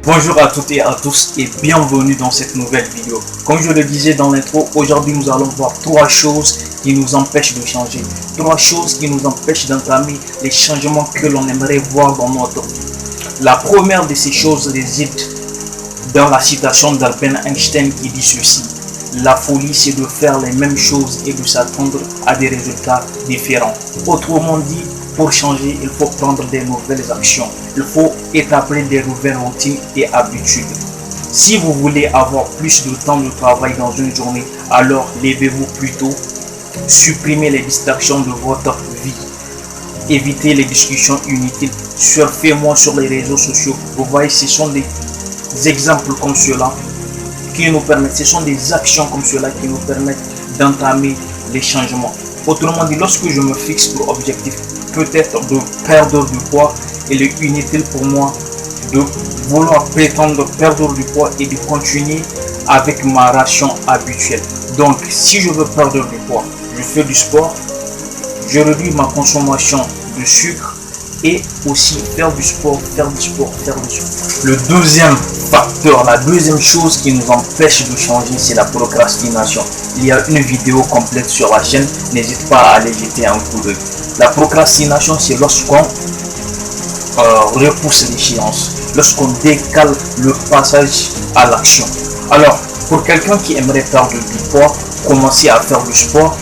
Bonjour à toutes et à tous et bienvenue dans cette nouvelle vidéo. Comme je le disais dans l'intro, aujourd'hui nous allons voir trois choses qui nous empêchent de changer. Trois choses qui nous empêchent d'entamer les changements que l'on aimerait voir dans notre vie. La première de ces choses réside dans la citation d'Albert Einstein qui dit ceci: la folie, c'est de faire les mêmes choses et de s'attendre à des résultats différents. Autrement dit, pour changer, il faut prendre des nouvelles actions. Il faut établir des nouvelles routines et habitudes. Si vous voulez avoir plus de temps de travail dans une journée, alors levez-vous plus tôt. Supprimez les distractions de votre vie. Évitez les discussions inutiles. Surfez-moi sur les réseaux sociaux. Vous voyez, ce sont des exemples comme cela qui nous permettent, ce sont des actions comme cela qui nous permettent d'entamer les changements. Autrement dit, lorsque je me fixe pour objectif peut-être de perdre du poids, il est inutile pour moi de vouloir prétendre perdre du poids et de continuer avec ma ration habituelle. Donc, si je veux perdre du poids, je fais du sport, je réduis ma consommation de sucre et aussi faire du sport. Le deuxième facteur, la deuxième chose qui nous empêche de changer, c'est la procrastination. Il y a une vidéo complète sur la chaîne, n'hésite pas à aller jeter un coup d'œil. La procrastination, c'est lorsqu'on repousse l'échéance, lorsqu'on décale le passage à l'action. Alors, pour quelqu'un qui aimerait perdre du poids, commencer à faire du sport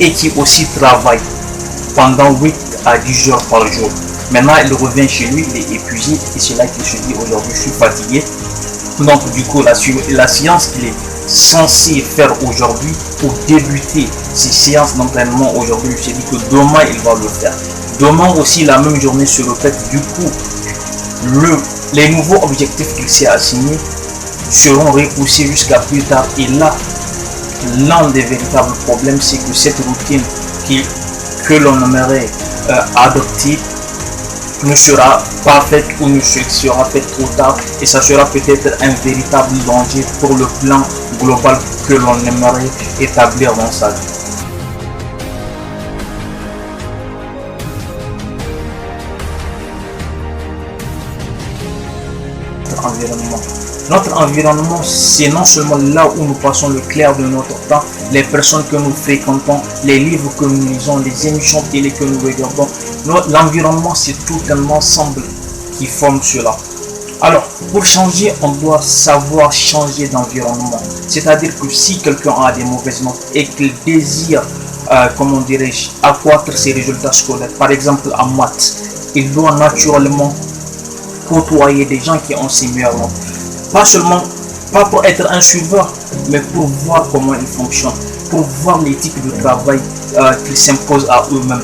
et qui aussi travaille pendant 8 à 10 heures par jour. Maintenant, il revient chez lui, il est épuisé et c'est là qu'il se dit aujourd'hui je suis fatigué. Donc du coup, la séance qu'il est censé faire aujourd'hui pour débuter ces séances d'entraînement aujourd'hui, je dit que demain il va le faire. Demain aussi, la même journée se répète. Du coup, les nouveaux objectifs qu'il s'est assignés seront repoussés jusqu'à plus tard. Et là, l'un des véritables problèmes, c'est que cette routine que l'on aimerait adopter ne sera pas faite ou ne sera faite trop tard, et ça sera peut-être un véritable danger pour le plan global que l'on aimerait établir dans sa vie. Notre environnement, c'est non seulement là où nous passons le clair de notre temps, les personnes que nous fréquentons, les livres que nous lisons, les émissions télé que nous regardons. L'environnement, c'est tout un ensemble qui forme cela. Alors, pour changer, on doit savoir changer d'environnement. C'est-à-dire que si quelqu'un a des mauvaises notes et qu'il désire, comment dirais-je, accroître ses résultats scolaires, par exemple en maths, il doit naturellement côtoyer des gens qui ont ces meilleures notes. Pas pour être un suiveur, mais pour voir comment ils fonctionnent, pour voir l'éthique de travail qu'ils s'imposent à eux-mêmes.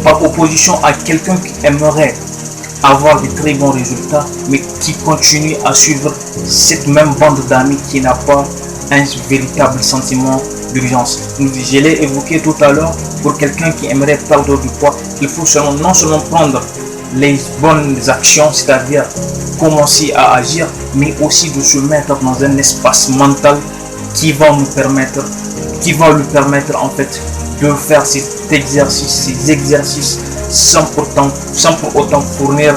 Par opposition à quelqu'un qui aimerait avoir de très bons résultats, mais qui continue à suivre cette même bande d'amis qui n'a pas un véritable sentiment d'urgence. Je l'ai évoqué tout à l'heure, pour quelqu'un qui aimerait perdre du poids, il faut non seulement prendre les bonnes actions, c'est-à-dire commencer à agir, mais aussi de se mettre dans un espace mental qui va lui permettre en fait de faire ces exercices sans pour autant fournir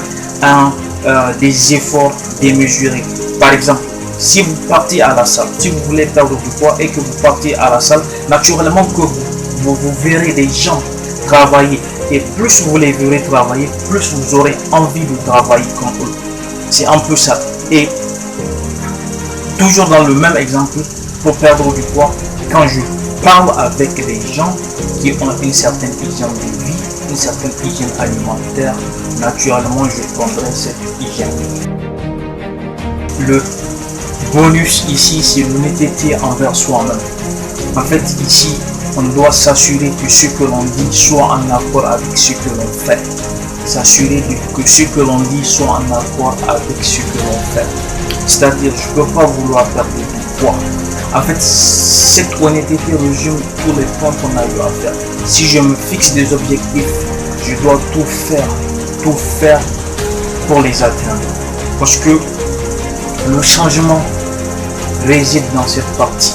des efforts démesurés. Par exemple, si vous partez à la salle, si vous voulez perdre du poids et que vous partez à la salle, naturellement que vous verrez des gens travailler. Et plus vous les verrez travailler, plus vous aurez envie de travailler comme eux. C'est un peu ça. Et toujours dans le même exemple, pour perdre du poids, quand je parle avec des gens qui ont une certaine hygiène de vie, une certaine hygiène alimentaire, naturellement je prendrai cette hygiène. Le bonus ici, c'est l'honnêteté envers soi-même. En fait, ici, on doit s'assurer que ce que l'on dit soit en accord avec ce que l'on fait. S'assurer que ce que l'on dit soit en accord avec ce que l'on fait. C'est-à-dire, je ne peux pas vouloir perdre du poids. En fait, cette honnêteté résume tous les points qu'on a eu à faire. Si je me fixe des objectifs, je dois tout faire pour les atteindre. Parce que le changement réside dans cette partie.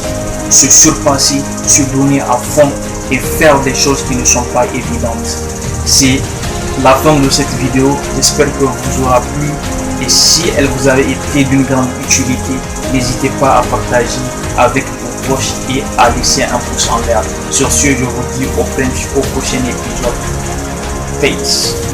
Se surpasser, se donner à fond et faire des choses qui ne sont pas évidentes. C'est la fin de cette vidéo. J'espère que vous aura plu. Et si elle vous avait été d'une grande utilité, n'hésitez pas à partager avec vos proches et à laisser un pouce en l'air. Sur ce, je vous dis au prochain épisode. Peace.